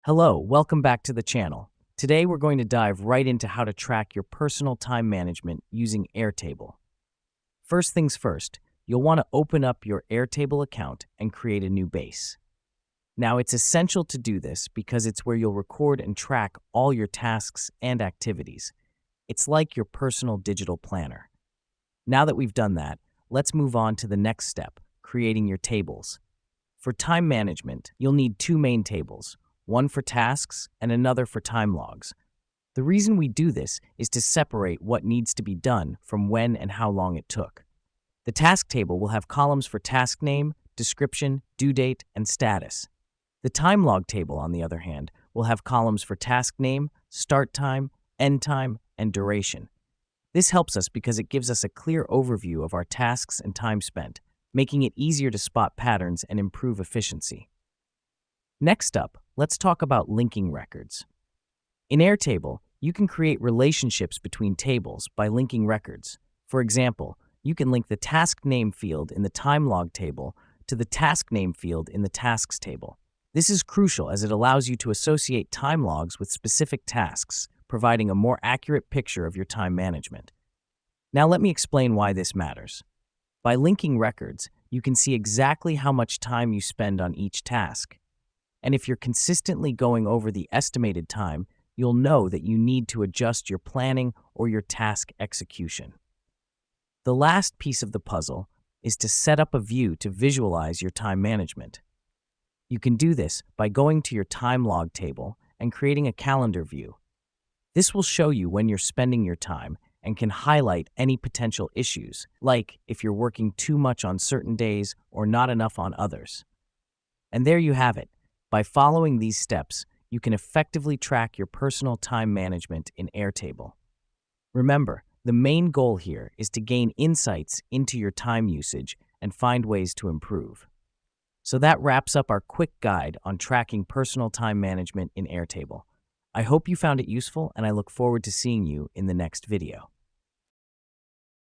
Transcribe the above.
Hello, welcome back to the channel. Today we're going to dive right into how to track your personal time management using Airtable. First things first, you'll want to open up your Airtable account and create a new base. Now it's essential to do this because it's where you'll record and track all your tasks and activities. It's like your personal digital planner. Now that we've done that, let's move on to the next step, creating your tables. For time management, you'll need two main tables, one for tasks and another for time logs. The reason we do this is to separate what needs to be done from when and how long it took. The task table will have columns for task name, description, due date, and status. The time log table, on the other hand, will have columns for task name, start time, end time, and duration. This helps us because it gives us a clear overview of our tasks and time spent, making it easier to spot patterns and improve efficiency. Next up, let's talk about linking records. In Airtable, you can create relationships between tables by linking records. For example, you can link the task name field in the time log table to the task name field in the tasks table. This is crucial as it allows you to associate time logs with specific tasks, providing a more accurate picture of your time management. Now let me explain why this matters. By linking records, you can see exactly how much time you spend on each task. And if you're consistently going over the estimated time, you'll know that you need to adjust your planning or your task execution. The last piece of the puzzle is to set up a view to visualize your time management. You can do this by going to your time log table and creating a calendar view. This will show you when you're spending your time and can highlight any potential issues, like if you're working too much on certain days or not enough on others. And there you have it. By following these steps, you can effectively track your personal time management in Airtable. Remember, the main goal here is to gain insights into your time usage and find ways to improve. So that wraps up our quick guide on tracking personal time management in Airtable. I hope you found it useful, and I look forward to seeing you in the next video.